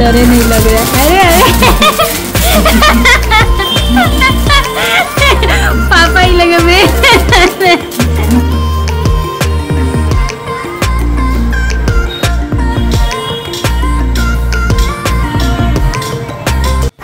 डरे नहीं लग रहा। अरे पापा ही लगे मेरे।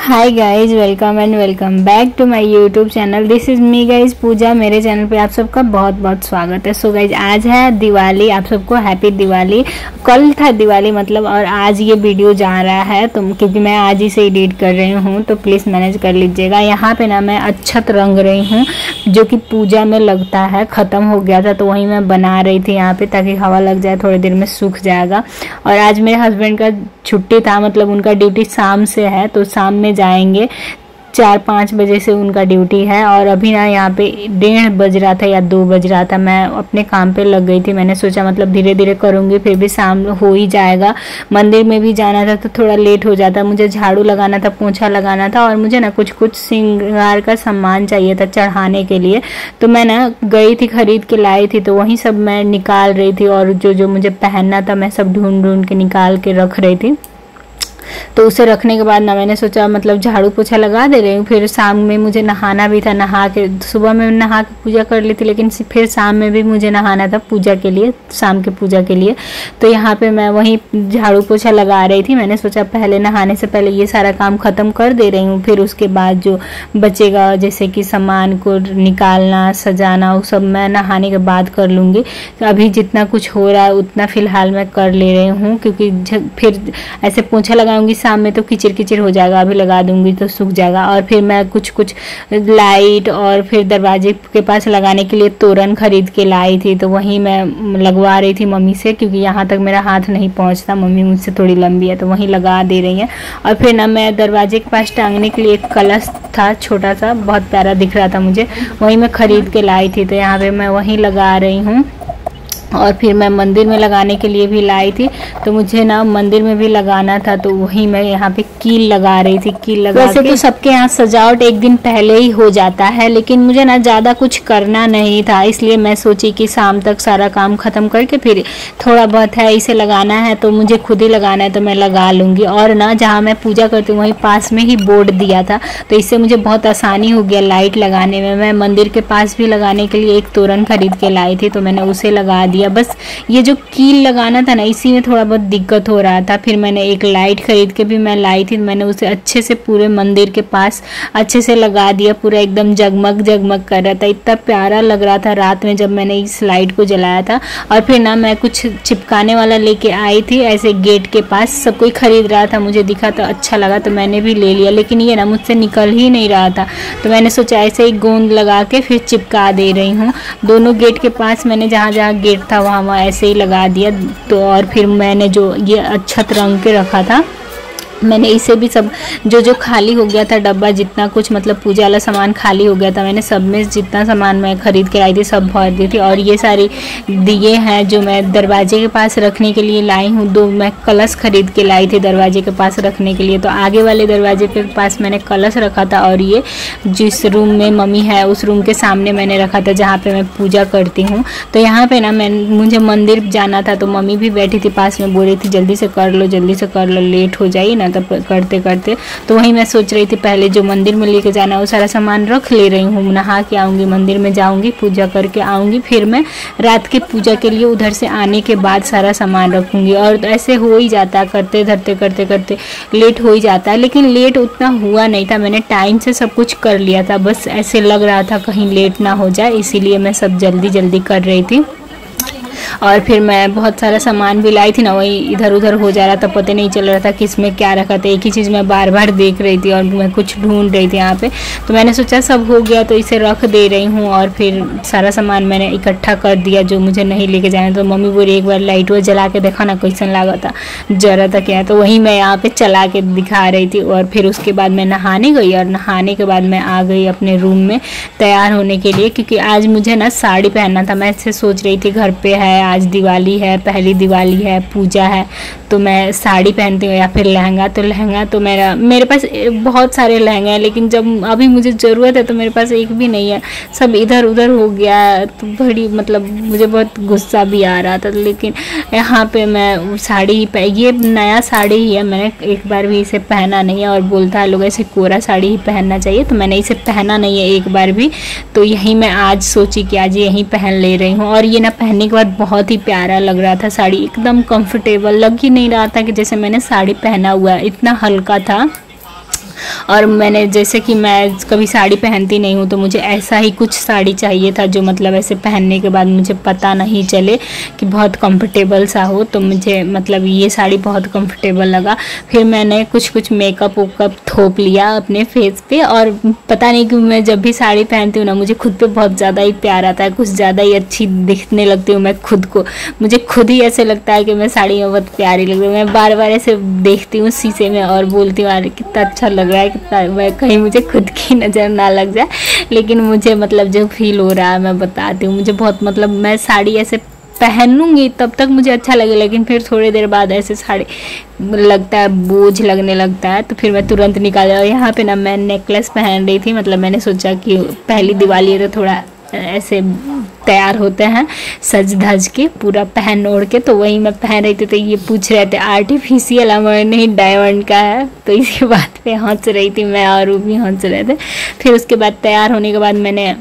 Hi guys, welcome and welcome back to my YouTube channel. This is me guys Pooja. मेरे चैनल पे आप सबका बहुत बहुत स्वागत है। सो गाइज आज है दिवाली, आप सबको हैप्पी दिवाली। कल था दिवाली मतलब, और आज ये वीडियो जा रहा है तो क्योंकि मैं आज ही से एडिट कर रही हूँ तो प्लीज़ मैनेज कर लीजिएगा। यहाँ पे ना मैं अक्षत रंग रही हूँ जो कि पूजा में लगता है, ख़त्म हो गया था तो वहीं मैं बना रही थी यहाँ पे ताकि हवा लग जाए, थोड़ी देर में सूख जाएगा। और आज मेरे हस्बैंड का छुट्टी था, मतलब उनका ड्यूटी शाम से है तो शाम में जाएंगे। 4-5 बजे से उनका ड्यूटी है। और अभी ना यहाँ पे 1:30 बज रहा था या 2 बज रहा था, मैं अपने काम पे लग गई थी। मैंने सोचा मतलब धीरे धीरे करूँगी, फिर भी शाम हो ही जाएगा। मंदिर में भी जाना था तो थोड़ा लेट हो जाता। मुझे झाड़ू लगाना था, पोंछा लगाना था, और मुझे ना कुछ श्रृंगार का सामान चाहिए था चढ़ाने के लिए। तो मैं ना गई थी, खरीद के लाई थी, तो वहीं सब मैं निकाल रही थी। और जो मुझे पहनना था मैं सब ढूंढ के निकाल के रख रही थी। तो उसे रखने के बाद ना मैंने सोचा मतलब झाड़ू पोछा लगा दे रही हूँ। फिर शाम में मुझे नहाना भी था, नहा के सुबह में नहा के पूजा कर ली थी, लेकिन फिर शाम में भी मुझे नहाना था पूजा के लिए, शाम के पूजा के लिए। तो यहाँ पे मैं वहीं झाड़ू पोछा लगा रही थी। मैंने सोचा पहले नहाने से पहले ये सारा काम ख़त्म कर दे रही हूँ, फिर उसके बाद जो बचेगा जैसे कि सामान को निकालना, सजाना, वो सब मैं नहाने के बाद कर लूँगी। तो अभी जितना कुछ हो रहा है उतना फ़िलहाल मैं कर ले रही हूँ, क्योंकि फिर ऐसे पोछा लगाऊंगी शाम में तो किचिर किचिर हो जाएगा, अभी लगा दूंगी तो सूख जाएगा। और फिर मैं कुछ लाइट और फिर दरवाजे के पास लगाने के लिए तोरण खरीद के लाई थी, तो वहीं मैं लगवा रही थी मम्मी से, क्योंकि यहाँ तक मेरा हाथ नहीं पहुँचता, मम्मी मुझसे थोड़ी लंबी है तो वहीं लगा दे रही है। और फिर ना मैं दरवाजे के पास टांगने के लिए एक कलश था छोटा सा, बहुत प्यारा दिख रहा था मुझे, वहीं मैं खरीद के लाई थी, तो यहाँ पे मैं वहीं लगा रही हूँ। और फिर मैं मंदिर में लगाने के लिए भी लाई थी, तो मुझे ना मंदिर में भी लगाना था, तो वहीं मैं यहाँ पे कील लगा रही थी। कील लगा वैसे तो सबके यहाँ सजावट एक दिन पहले ही हो जाता है, लेकिन मुझे ना ज़्यादा कुछ करना नहीं था, इसलिए मैं सोची कि शाम तक सारा काम ख़त्म करके फिर थोड़ा बहुत है इसे लगाना है तो मुझे खुद ही लगाना है तो मैं लगा लूँगी। और ना जहाँ मैं पूजा करती हूँ वहीं पास में ही बोर्ड दिया था, तो इससे मुझे बहुत आसानी हो गया लाइट लगाने में। मैं मंदिर के पास भी लगाने के लिए एक तोरण खरीद के लाई थी, तो मैंने उसे लगा दिया। बस ये जो कील लगाना था ना, इसी में थोड़ा बहुत दिक्कत हो रहा था। फिर मैंने एक लाइट खरीद के भी मैं लाई थी, मैंने उसे अच्छे से पूरे मंदिर के पास अच्छे से लगा दिया, पूरा एकदम जगमग जगमग कर रहा था, इतना प्यारा लग रहा था रात में जब मैंने इस लाइट को जलाया था। और फिर ना मैं कुछ चिपकाने वाला लेके आई थी ऐसे गेट के पास, सब कोई खरीद रहा था, मुझे दिखा तो अच्छा लगा तो मैंने भी ले लिया, लेकिन ये ना मुझसे निकल ही नहीं रहा था, तो मैंने सोचा ऐसे ही गोंद लगा के फिर चिपका दे रही हूँ। दोनों गेट के पास मैंने जहाँ जहाँ गेट था वहाँ ऐसे ही लगा दिया। तो और फिर मैंने जो ये अक्षत रंग के रखा था, मैंने इसे भी सब जो खाली हो गया था डब्बा, जितना कुछ मतलब पूजा वाला सामान खाली हो गया था, मैंने सब में जितना सामान मैं खरीद के आई थी सब भर दी थी। और ये सारी दिए हैं जो मैं दरवाजे के पास रखने के लिए लाई हूँ। 2 मैं कलश खरीद के लाई थी दरवाजे के पास रखने के लिए, तो आगे वाले दरवाजे के पास मैंने कलश रखा था, और ये जिस रूम में मम्मी है उस रूम के सामने मैंने रखा था जहाँ पर मैं पूजा करती हूँ। तो यहाँ पर ना मुझे मंदिर जाना था, तो मम्मी भी बैठी थी पास में, बोल रही थी जल्दी से कर लो, जल्दी से कर लो, लेट हो जाइए ना तब करते करते। तो वहीं मैं सोच रही थी पहले जो मंदिर में लेके जाना है वो सारा सामान रख ले रही हूँ, नहा के आऊँगी, मंदिर में जाऊँगी, पूजा करके आऊँगी, फिर मैं रात की पूजा के लिए उधर से आने के बाद सारा सामान रखूँगी। और ऐसे हो ही जाता है, करते धरते करते करते लेट हो ही जाता है, लेकिन लेट उतना हुआ नहीं था, मैंने टाइम से सब कुछ कर लिया था, बस ऐसे लग रहा था कहीं लेट ना हो जाए, इसीलिए मैं सब जल्दी जल्दी कर रही थी। और फिर मैं बहुत सारा सामान भी लाई थी ना, वही इधर उधर हो जा रहा था, पता नहीं चल रहा था किसमें क्या रखा था, एक ही चीज़ मैं बार बार देख रही थी और मैं कुछ ढूंढ रही थी यहाँ पे। तो मैंने सोचा सब हो गया तो इसे रख दे रही हूँ। और फिर सारा सामान मैंने इकट्ठा कर दिया जो मुझे नहीं लेके जाना। तो मम्मी बोली एक बार लाइट वो जला के देखा ना कैसन लगा था, जरा था क्या, तो वही मैं यहाँ पे चला के दिखा रही थी। और फिर उसके बाद मैं नहाने गई और नहाने के बाद मैं आ गई अपने रूम में तैयार होने के लिए, क्योंकि आज मुझे ना साड़ी पहनना था। मैं ऐसे सोच रही थी घर पे है है, आज दिवाली है, पहली दिवाली है, पूजा है, तो मैं साड़ी पहनती हूँ या फिर लहंगा। तो लहंगा तो मेरे पास बहुत सारे लहंगे हैं, लेकिन जब अभी मुझे ज़रूरत है तो मेरे पास एक भी नहीं है, सब इधर उधर हो गया। तो बड़ी मतलब मुझे बहुत गुस्सा भी आ रहा था। लेकिन यहाँ पे मैं साड़ी ये नया साड़ी ही है, मैंने एक बार भी इसे पहना नहीं है, और बोलता है लोग ऐसे कोरा साड़ी ही पहनना चाहिए, तो मैंने इसे पहना नहीं है एक बार भी। तो यही मैं आज सोची कि आज यही पहन ले रही हूँ। और ये ना पहनने के बाद बहुत ही प्यारा लग रहा था, साड़ी एकदम कंफर्टेबल लग ही नहीं रहा था कि जैसे मैंने साड़ी पहना हुआ है, इतना हल्का था। और मैंने जैसे कि मैं कभी साड़ी पहनती नहीं हूँ, तो मुझे ऐसा ही कुछ साड़ी चाहिए था जो मतलब ऐसे पहनने के बाद मुझे पता नहीं चले कि बहुत कंफर्टेबल सा हो। तो मुझे मतलब ये साड़ी बहुत कंफर्टेबल लगा। फिर मैंने कुछ मेकअप वेकअप थोप लिया अपने फेस पे, और पता नहीं क्यों मैं जब भी साड़ी पहनती हूँ ना, मुझे खुद पे बहुत ज़्यादा ही प्यार आता है, कुछ ज़्यादा ही अच्छी दिखने लगती हूँ मैं खुद को। मुझे खुद ही ऐसे लगता है कि मैं साड़ी में बहुत प्यारी लग रही हूँ। मैं बार बार ऐसे देखती हूँ शीशे में और बोलती हूँ अरे कितना अच्छा लग रहा है, कितना मैं कहीं मुझे खुद की नज़र ना लग जाए। लेकिन मुझे मतलब जो फील हो रहा है मैं बताती हूँ, मुझे बहुत मतलब मैं साड़ी ऐसे पहनूंगी तब तक मुझे अच्छा लगे, लेकिन फिर थोड़ी देर बाद ऐसे साड़ी लगता है बोझ लगने लगता है, तो फिर मैं तुरंत निकाल जाऊँ। यहाँ पे ना मैं नेकलेस पहन रही थी, मतलब मैंने सोचा कि पहली दिवाली है तो थोड़ा ऐसे तैयार होते हैं सज धज के पूरा पहन ओढ़ के, तो वही मैं पहन रही थी। तो ये पूछ रहे थे आर्टिफिशियल है नहीं डायमंड का है, तो इसी बात पे हंस रही थी मैं और वो भी हंस रहे थे। फिर उसके बाद तैयार होने के बाद मैंने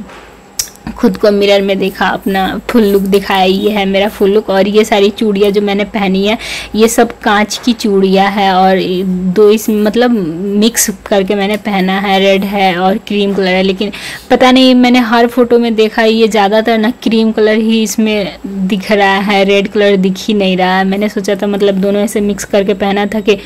खुद को मिरर में देखा, अपना फुल लुक दिखाया, ये है मेरा फुल लुक। और ये सारी चूड़ियाँ जो मैंने पहनी है ये सब कांच की चूड़ियाँ है, और दो इस मतलब मिक्स करके मैंने पहना है, रेड है और क्रीम कलर है। लेकिन पता नहीं मैंने हर फोटो में देखा ये ज़्यादातर ना क्रीम कलर ही इसमें दिख रहा है, रेड कलर दिख ही नहीं रहा है। मैंने सोचा था मतलब दोनों ऐसे मिक्स करके पहना था कि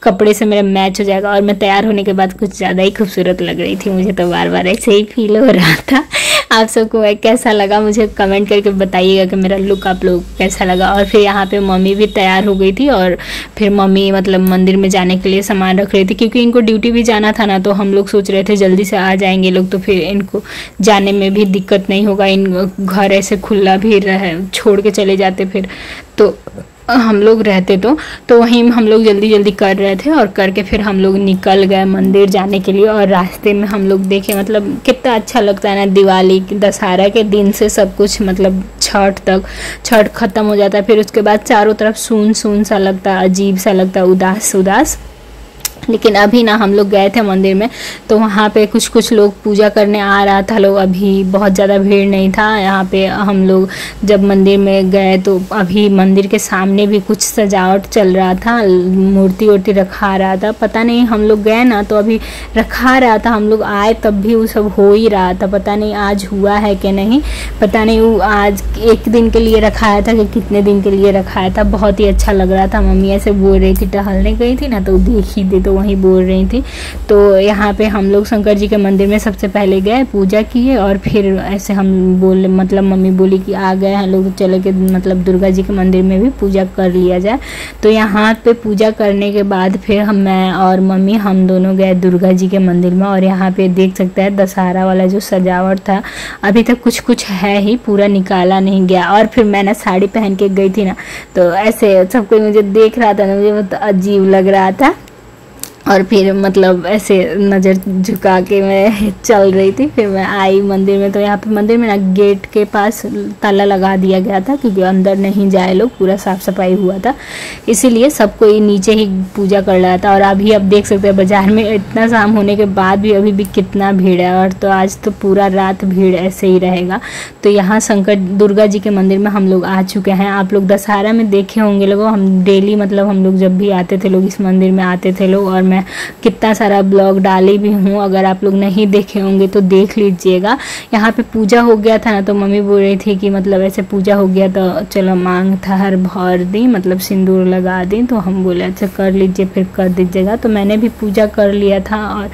कपड़े से मेरा मैच हो जाएगा, और मैं तैयार होने के बाद कुछ ज़्यादा ही खूबसूरत लग रही थी। मुझे तो बार बार ऐसे ही फील हो रहा था। आप सबको कैसा लगा मुझे कमेंट करके बताइएगा कि मेरा लुक आप लोग कैसा लगा। और फिर यहाँ पे मम्मी भी तैयार हो गई थी, और फिर मम्मी मतलब मंदिर में जाने के लिए सामान रख रही थी, क्योंकि इनको ड्यूटी भी जाना था ना, तो हम लोग सोच रहे थे जल्दी से आ जाएंगे लोग, तो फिर इनको जाने में भी दिक्कत नहीं होगा, इन घर ऐसे खुला भी रहे छोड़ के चले जाते फिर तो हम लोग रहते तो वहीं हम लोग जल्दी जल्दी कर रहे थे, और करके फिर हम लोग निकल गए मंदिर जाने के लिए। और रास्ते में हम लोग देखे मतलब कितना अच्छा लगता है ना, दिवाली दशहरा के दिन से सब कुछ मतलब छठ तक, छठ ख़त्म हो जाता है, फिर उसके बाद चारों तरफ सुन सुन सा लगता है, अजीब सा लगता है, उदास उदास। लेकिन अभी ना हम लोग गए थे मंदिर में, तो वहाँ पे कुछ लोग पूजा करने आ रहा था लोग, अभी बहुत ज़्यादा भीड़ नहीं था यहाँ पे। हम लोग जब मंदिर में गए तो अभी मंदिर के सामने भी कुछ सजावट चल रहा था, मूर्ति वूर्ति रखा रहा था, पता नहीं हम लोग गए ना तो अभी रखा रहा था, हम लोग आए तब भी वो सब हो ही रहा था, पता नहीं आज हुआ है कि नहीं, पता नहीं वो आज एक दिन के लिए रखाया था कि कितने दिन के लिए रखाया था। बहुत ही अच्छा लग रहा था। मम्मी ऐसे बोल रही थी, टहलने गई थी ना तो देख ही दे, तो वहीं बोल रही थी। तो यहाँ पे हम लोग शंकर जी के मंदिर में सबसे पहले गए, पूजा किए, और फिर ऐसे हम बोले मतलब मम्मी बोली कि आ गए हैं लोग, चले के मतलब दुर्गा जी के मंदिर में भी पूजा कर लिया जाए। तो यहाँ पे पूजा करने के बाद फिर मैं और मम्मी हम दोनों गए दुर्गा जी के मंदिर में। और यहाँ पे देख सकते हैं दशहरा वाला जो सजावट था अभी तक कुछ है ही, पूरा निकाला नहीं गया। और फिर मैं ना साड़ी पहन के गई थी ना, तो ऐसे सब कोई मुझे देख रहा था ना, मुझे बहुत अजीब लग रहा था। और फिर मतलब ऐसे नज़र झुका के मैं चल रही थी। फिर मैं आई मंदिर में, तो यहाँ पे मंदिर में ना गेट के पास ताला लगा दिया गया था, क्योंकि अंदर नहीं जाए लोग, पूरा साफ़ सफाई हुआ था, इसीलिए सब कोई नीचे ही पूजा कर रहा था। और अभी आप देख सकते हैं बाज़ार में इतना शाम होने के बाद भी अभी भी कितना भीड़ है, और तो आज तो पूरा रात भीड़ ऐसे ही रहेगा। तो यहाँ शंकर दुर्गा जी के मंदिर में हम लोग आ चुके हैं। आप लोग दशहरा में देखे होंगे लोगों, हम डेली मतलब हम लोग जब भी आते थे लोग इस मंदिर में आते थे लोग, और मैं कितना सारा ब्लॉग डाली भी हूँ, अगर आप लोग नहीं देखे होंगे तो देख लीजिएगा। यहाँ पे पूजा हो गया था ना, तो मम्मी बोल रही थी कि मतलब ऐसे पूजा हो गया तो चलो मांग थाहर भर दी, मतलब सिंदूर लगा दी। तो हम बोले अच्छा कर लीजिए, फिर कर दीजिएगा। तो मैंने भी पूजा कर लिया था, और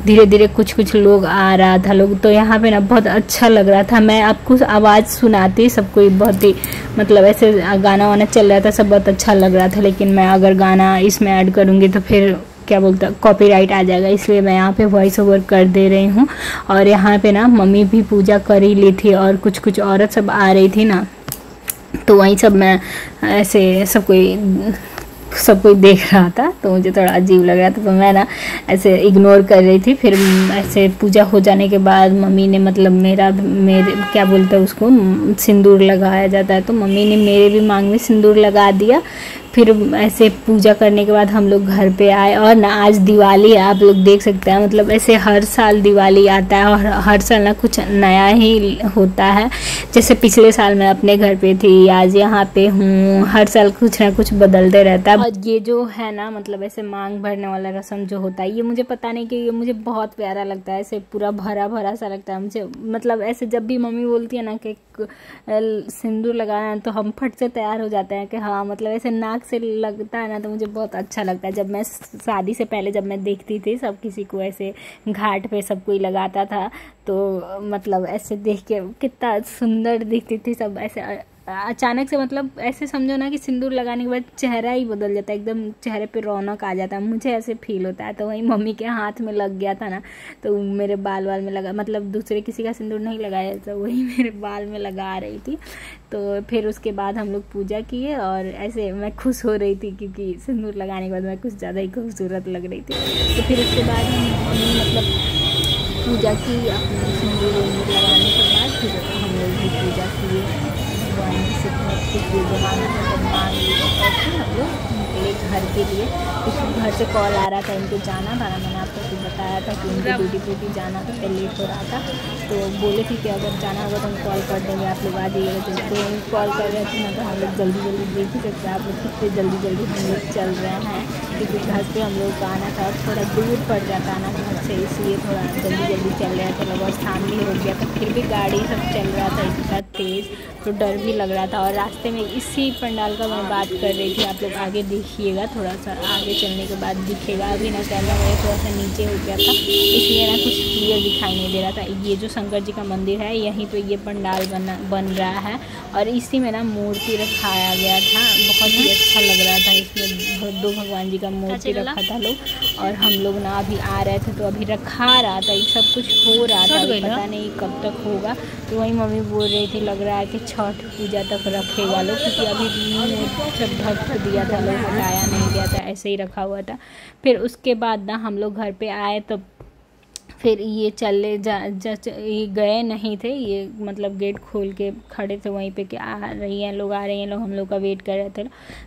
धीरे धीरे कुछ लोग आ रहा था लोग, तो यहाँ पे ना बहुत अच्छा लग रहा था। मैं आपको आवाज़ सुनाती सबको, बहुत ही मतलब ऐसे गाना वाना चल रहा था, सब बहुत अच्छा लग रहा था। लेकिन मैं अगर गाना इसमें ऐड करूँगी तो फिर क्या बोलता कॉपीराइट आ जाएगा, इसलिए मैं यहाँ पे वॉइस ओवर कर दे रही हूँ। और यहाँ पे ना मम्मी भी पूजा कर ही ली थी, और कुछ औरत सब आ रही थी ना, तो वहीं सब मैं ऐसे सब कोई देख रहा था, तो मुझे थोड़ा अजीब लग रहा था, तो मैं ना ऐसे इग्नोर कर रही थी। फिर ऐसे पूजा हो जाने के बाद मम्मी ने मतलब मेरे क्या बोलते हैं उसको, सिंदूर लगाया जाता है, तो मम्मी ने मेरे भी मांग में सिंदूर लगा दिया। फिर ऐसे पूजा करने के बाद हम लोग घर पे आए। और ना आज दिवाली है, आप लोग देख सकते हैं, मतलब ऐसे हर साल दिवाली आता है और हर साल ना कुछ नया ही होता है। जैसे पिछले साल मैं अपने घर पे थी, आज यहाँ पे हूँ, हर साल कुछ ना कुछ बदलते रहता है। और ये जो है ना मतलब ऐसे मांग भरने वाला रस्म जो होता है, ये मुझे पता नहीं कि ये मुझे बहुत प्यारा लगता है, ऐसे पूरा भरा भरा सा लगता है मुझे। मतलब ऐसे जब भी मम्मी बोलती है ना कि सिंदूर लगाना है, तो हम फट से तैयार हो जाते हैं कि हाँ, मतलब ऐसे नाक से लगता है ना, तो मुझे बहुत अच्छा लगता है। जब मैं शादी से पहले जब मैं देखती थी सब किसी को ऐसे घाट पे सब कोई लगाता था, तो मतलब ऐसे देख के कितना सुंदर दिखती थी सब। ऐसे अचानक से मतलब ऐसे समझो ना कि सिंदूर लगाने के बाद चेहरा ही बदल जाता है, एकदम चेहरे पे रौनक आ जाता है, मुझे ऐसे फील होता है। तो वही मम्मी के हाथ में लग गया था ना, तो मेरे बाल में लगा, मतलब दूसरे किसी का सिंदूर नहीं लगाया, तो वही मेरे बाल में लगा रही थी। तो फिर उसके बाद हम लोग पूजा किए और ऐसे मैं खुश हो रही थी क्योंकि सिंदूर लगाने के बाद मैं कुछ ज़्यादा ही खूबसूरत लग रही थी। तो फिर उसके बाद हम मतलब पूजा की, अपने सिंदूर लगाने के बाद फिर हम लोग भी पूजा किए, मांग ली और फिर हम लोग निकले घर के लिए। क्योंकि घर से कॉल आ रहा था, इनको जाना था ना, मैंने आपको फिर बताया था कि उनको ड्यूटी पे भी जाना था, तो लेट हो रहा था। तो बोले थे कि अगर जाना होगा तो हम कॉल कर देंगे, आप लोग आ जाइएगा। तो कॉल कर रहे थे ना, तो हम लोग जल्दी जल्दी देख ही सकते हैं आप लोग कितने जल्दी जल्दी हम लोग चल रहे हैं, क्योंकि घर से हम लोग का आना था, थोड़ा दूर पड़ जाता ना घर से, इसलिए थोड़ा जल्दी जल्दी चल रहे थे लोग। और शाम भी हो गया था, फिर भी गाड़ी सब चल रहा था इतना तेज़, तो डर भी लग रहा था। और रास्ते में इसी पंडाल का मैं बात कर रही थी, आप लोग आगे देखिएगा, थोड़ा सा आगे चलने के बाद दिखेगा। अभी ना कैमरा मेरा थोड़ा सा नीचे हो गया था, इसलिए ना कुछ क्लियर दिखाई नहीं दे रहा था। ये जो शंकर जी का मंदिर है, यहीं पे ये पंडाल बन रहा है और इसी में ना मूर्ति रखाया गया था, बहुत ही अच्छा लग रहा था। इसमें दो भगवान जी का मूर्ति रखा था लोग, और हम लोग ना अभी आ रहे थे तो अभी रखा रहा था, ये सब कुछ हो रहा था, पता नहीं कब तक होगा। तो वही मम्मी बोल रही थी लग रहा है कि छठ पूजा तक रखेगा लोग, क्योंकि अभी सब ढक दिया था लोग, हटाया नहीं गया था, ऐसे ही रखा हुआ था। फिर उसके बाद ना हम लोग घर पे आए, तो फिर ये चले ये गए नहीं थे, ये मतलब गेट खोल के खड़े थे वहीं पे कि आ रही हैं लोग, आ रही हैं लोग, हम लोग का वेट कर रहे थे।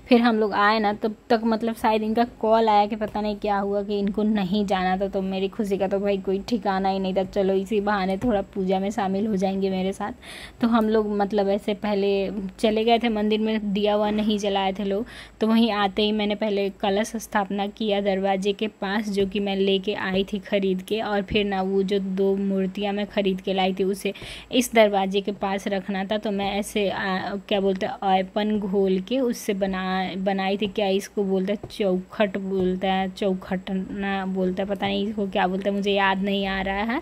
फिर हम लोग आए ना, तब तक मतलब शायद इनका कॉल आया कि पता नहीं क्या हुआ कि इनको नहीं जाना था। तो मेरी खुशी का तो भाई कोई ठिकाना ही नहीं था, चलो इसी बहाने थोड़ा पूजा में शामिल हो जाएंगे मेरे साथ। तो हम लोग मतलब ऐसे पहले चले गए थे मंदिर में, दिया हुआ नहीं जलाए थे लोग। तो वहीं आते ही मैंने पहले कलश स्थापना किया दरवाजे के पास, जो कि मैं लेके आई थी खरीद के, और फिर ना वो जो 2 मूर्तियाँ मैं खरीद के लाई थी उसे इस दरवाजे के पास रखना था। तो मैं ऐसे क्या बोलते हैं आयपन घोल के उससे बनाई थी, क्या इसको बोलते हैं, चौखट बोलता है, चौखटना बोलता है, पता नहीं इसको क्या बोलते हैं, मुझे याद नहीं आ रहा है।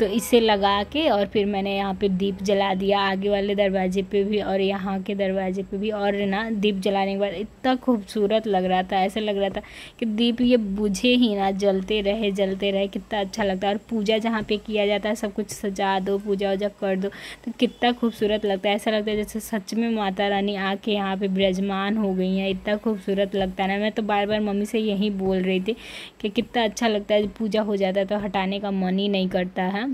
तो इसे लगा के और फिर मैंने यहाँ पे दीप जला दिया, आगे वाले दरवाजे पे भी और यहाँ के दरवाजे पे भी। और ना दीप जलाने के बाद इतना खूबसूरत लग रहा था, ऐसे लग रहा था कि दीप ये बुझे ही ना, जलते रहे कितना अच्छा लगता है। और पूजा जहाँ पे किया जाता है सब कुछ सजा दो, पूजा वूजा कर दो, तो कितना खूबसूरत लगता है, ऐसा लगता है जैसे सच में माता रानी आके यहाँ पे विराजमान हो गई हैं, इतना खूबसूरत लगता है ना। मैं तो बार बार मम्मी से यही बोल रही थी कि कितना अच्छा लगता है, पूजा हो जाता है तो हटाने का मन ही नहीं करता है।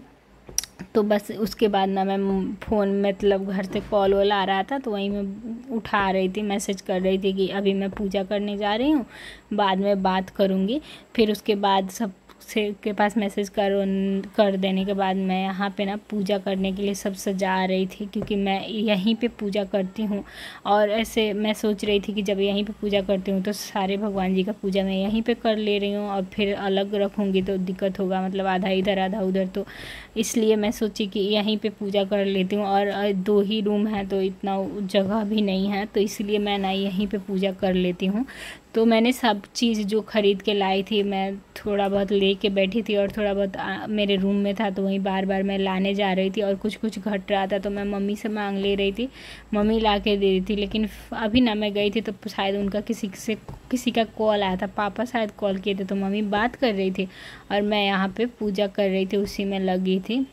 तो बस उसके बाद ना मैं फ़ोन मतलब घर से कॉल वॉल आ रहा था, तो वहीं मैं उठा रही थी, मैसेज कर रही थी कि अभी मैं पूजा करने जा रही हूँ, बाद में बात करूँगी। फिर उसके बाद सब से के पास मैसेज कर देने के बाद मैं यहाँ पे ना पूजा करने के लिए सब सजा रही थी, क्योंकि मैं यहीं पे पूजा करती हूँ। और ऐसे मैं सोच रही थी कि जब यहीं पे पूजा करती हूँ तो सारे भगवान जी का पूजा मैं यहीं पे कर ले रही हूँ, और फिर अलग रखूँगी तो दिक्कत होगा, मतलब आधा इधर आधा उधर, तो इसलिए मैं सोची कि यहीं पे पूजा कर लेती हूँ। और 2 ही रूम है तो इतना जगह भी नहीं है, तो इसलिए मैं ना यहीं पे पूजा कर लेती हूँ। तो मैंने सब चीज़ जो ख़रीद के लाई थी, मैं थोड़ा बहुत ले के बैठी थी, और थोड़ा बहुत मेरे रूम में था, तो वहीं बार बार मैं लाने जा रही थी, और कुछ कुछ घट रहा था तो मैं मम्मी से मांग ले रही थी, मम्मी ला के दे रही थी। लेकिन अभी ना मैं गई थी तो शायद उनका किसी का कॉल आया था, पापा शायद कॉल किए थे, तो मम्मी बात कर रही थी और मैं यहाँ पर पूजा कर रही थी, उसी में लगी थी।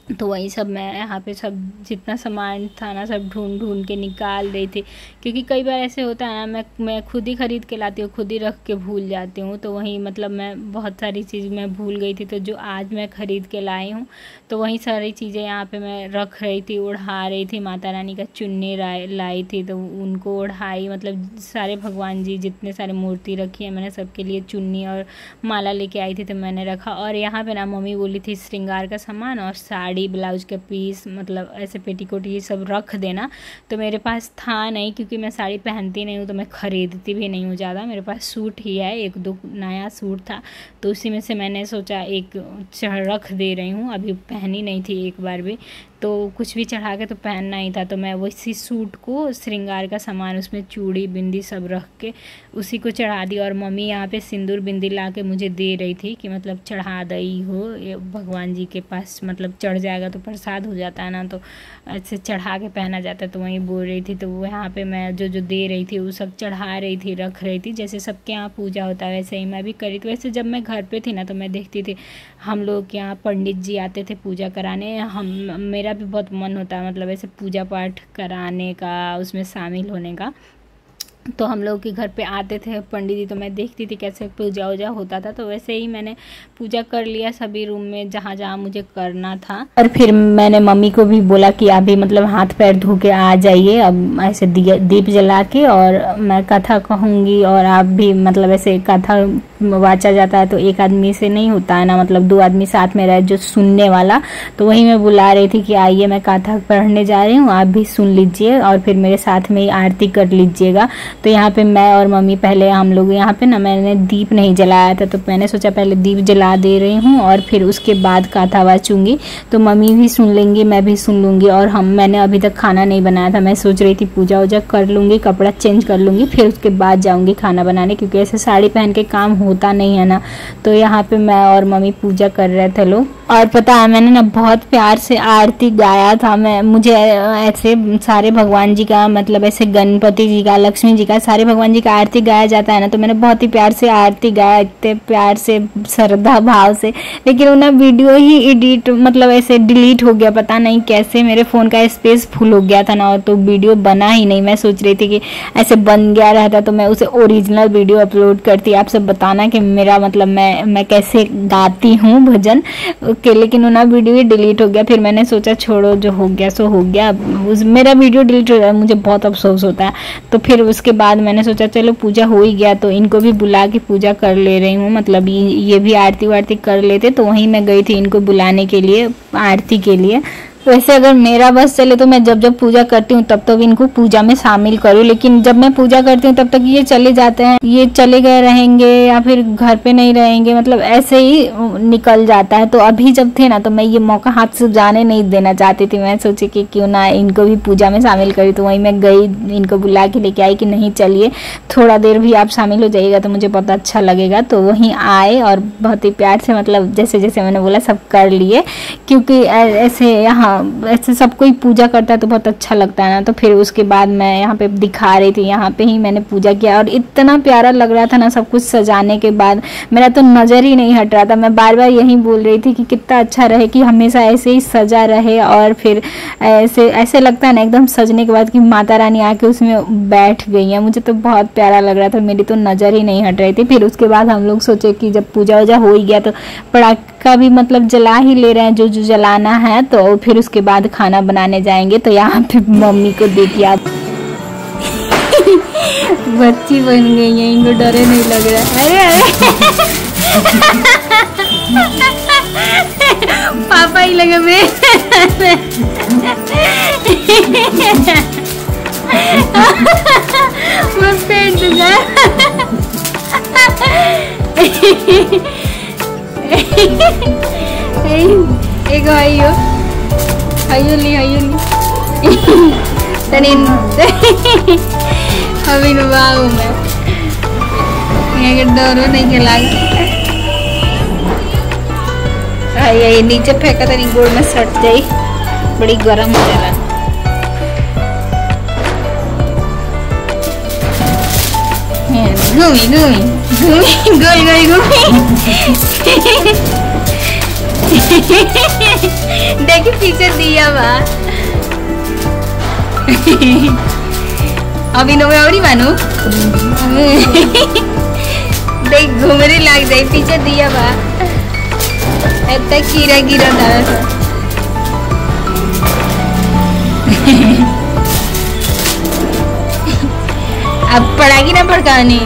तो वही सब मैं यहाँ पे सब जितना सामान था ना सब ढूंढ ढूंढ के निकाल रही थी, क्योंकि कई बार ऐसे होता है ना मैं खुद ही ख़रीद के लाती हूँ, खुद ही रख के भूल जाती हूँ। तो वहीं मतलब मैं बहुत सारी चीज़ मैं भूल गई थी, तो जो आज मैं ख़रीद के लाई हूँ तो वही सारी चीज़ें यहाँ पे मैं रख रही थी, उड़ा रही थी। माता रानी का चुन्नी लाई थी तो उनको उड़ाई, मतलब सारे भगवान जी जितने सारे मूर्ति रखी है मैंने सबके लिए चुन्नी और माला लेके आई थी तो मैंने रखा। और यहाँ पे ना मम्मी बोली थी श्रृंगार का सामान और साड़ी, ब्लाउज के पीस, मतलब ऐसे पेटीकोट ये सब रख देना। तो मेरे पास था नहीं, क्योंकि मैं साड़ी पहनती नहीं हूँ तो मैं ख़रीदती भी नहीं हूँ ज़्यादा। मेरे पास सूट ही है, एक दो नया सूट था तो उसी में से मैंने सोचा एक रख दे रही हूँ। अभी पहनी नहीं थी एक बार भी, तो कुछ भी चढ़ा के तो पहनना ही था, तो मैं वैसी सूट को श्रृंगार का सामान उसमें चूड़ी बिंदी सब रख के उसी को चढ़ा दी। और मम्मी यहाँ पे सिंदूर बिंदी ला के मुझे दे रही थी कि मतलब चढ़ा दई हो, ये भगवान जी के पास मतलब चढ़ जाएगा तो प्रसाद हो जाता है ना, तो ऐसे चढ़ा के पहना जाता है। तो वही बोल रही थी, तो वो यहाँ पे मैं जो जो दे रही थी वो सब चढ़ा रही थी, रख रही थी। जैसे सबके यहाँ पूजा होता है वैसे ही मैं भी करी थी। वैसे जब मैं घर पे थी ना तो मैं देखती थी हम लोग के यहाँ पंडित जी आते थे पूजा कराने, मेरा भी बहुत मन होता है मतलब ऐसे पूजा पाठ कराने का, उसमें शामिल होने का। तो हम लोग के घर पे आते थे पंडित जी, तो मैं देखती थी कैसे पूजा वूजा होता था। तो वैसे ही मैंने पूजा कर लिया सभी रूम में जहाँ जहाँ मुझे करना था। और फिर मैंने मम्मी को भी बोला कि आप भी मतलब हाथ पैर धो के आ जाइए, अब ऐसे दीप जला के, और मैं कथा कहूँगी और आप भी मतलब ऐसे कथा वाचा जाता है तो एक आदमी से नहीं होता है ना, मतलब दो आदमी साथ में रहे जो सुनने वाला। तो वही मैं बुला रही थी कि आइए मैं कथा पढ़ने जा रही हूँ, आप भी सुन लीजिए और फिर मेरे साथ में ही आरती कर लीजिएगा। तो यहाँ पे मैं और मम्मी पहले हम लोग यहाँ पे ना मैंने दीप नहीं जलाया था, तो मैंने सोचा पहले दीप जला दे रही हूँ और फिर उसके बाद कथा वाचूंगी, तो मम्मी भी सुन लेंगी मैं भी सुन लूँगी। और मैंने अभी तक खाना नहीं बनाया था, मैं सोच रही थी पूजा वूजा कर लूँगी, कपड़ा चेंज कर लूँगी, फिर उसके बाद जाऊँगी खाना बनाने, क्योंकि ऐसे साड़ी पहन के काम होता नहीं है ना। तो यहाँ पे मैं और मम्मी पूजा कर रहे थे लोग। और पता है मैंने ना बहुत प्यार से आरती गाया था। मुझे ऐसे सारे भगवान जी का मतलब ऐसे गणपति जी का, लक्ष्मी जी का, सारे भगवान जी का आरती गाया जाता है ना, तो मैंने बहुत ही प्यार से आरती गाया, इतने प्यार से श्रद्धा भाव से। लेकिन वो ना वीडियो ही एडिट मतलब ऐसे डिलीट हो गया, पता नहीं कैसे, मेरे फ़ोन का स्पेस फुल हो गया था ना, और तो वीडियो बना ही नहीं। मैं सोच रही थी कि ऐसे बन गया रहता तो मैं उसे ओरिजिनल वीडियो अपलोड करती, आप सब बताना कि मेरा मतलब मैं कैसे गाती हूँ भजन के। लेकिन वो ना वीडियो ही डिलीट हो गया। फिर मैंने सोचा छोड़ो, जो हो गया सो हो गया, मेरा वीडियो डिलीट हो गया, मुझे बहुत अफसोस होता है। तो फिर उसके बाद मैंने सोचा चलो पूजा हो ही गया तो इनको भी बुला के पूजा कर ले रही हूँ, मतलब ये भी आरती वारती कर लेते। तो वहीं मैं गई थी इनको बुलाने के लिए आरती के लिए। वैसे अगर मेरा बस चले तो मैं जब जब पूजा करती हूँ तब तक इनको पूजा में शामिल करूँ, लेकिन जब मैं पूजा करती हूँ तब तक ये चले जाते हैं, ये चले गए रहेंगे या फिर घर पे नहीं रहेंगे, मतलब ऐसे ही निकल जाता है। तो अभी जब थे ना तो मैं ये मौका हाथ से जाने नहीं देना चाहती थी। मैं सोची कि क्यों ना इनको भी पूजा में शामिल करी, तो वहीं मैं गई, इनको बुला के लेके आई कि नहीं चलिए थोड़ा देर भी आप शामिल हो जाइएगा तो मुझे बहुत अच्छा लगेगा। तो वहीं आए और बहुत ही प्यार से मतलब जैसे जैसे मैंने बोला सब कर लिए, क्योंकि ऐसे यहाँ ऐसे सब कोई पूजा करता है तो बहुत अच्छा लगता है ना। तो फिर उसके बाद मैं यहाँ पे दिखा रही थी, यहाँ पे ही मैंने पूजा किया और इतना प्यारा लग रहा था ना सब कुछ सजाने के बाद, मेरा तो नज़र ही नहीं हट रहा था। मैं बार बार यही बोल रही थी कि कितना अच्छा रहे कि हमेशा ऐसे ही सजा रहे, और फिर ऐसे लगता है ना एकदम सजने के बाद कि माता रानी आके उसमें बैठ गई है। मुझे तो बहुत प्यारा लग रहा था, मेरी तो नज़र ही नहीं हट रही थी। फिर उसके बाद हम लोग सोचे कि जब पूजा वूजा हो ही गया तो पटाखा भी मतलब जला ही ले रहे हैं जो जो जलाना है, तो फिर उसके बाद खाना बनाने जाएंगे। तो यहाँ पे मम्मी को देखिए आप बच्ची बन गई है, इनको डरे नहीं लग रहा है। अरे अरे पापा ही लगे मैं पेट जा एक हयुली तनिन अभी नुबाऊ मैं ये डरो नहीं के लागे ये नीचे फेंका तनी गोड़ में सट जाई, बड़ी गरम हो जाला। घूमी घूमी घूमी गोल गोल घूमी देखी पीछे दिया बा। अभी नो और मानू देख घुमरी लाग जाए पीछे दिया बा। एत्ता कीड़ा गिरा था। अब पड़ागी ना पड़कानी।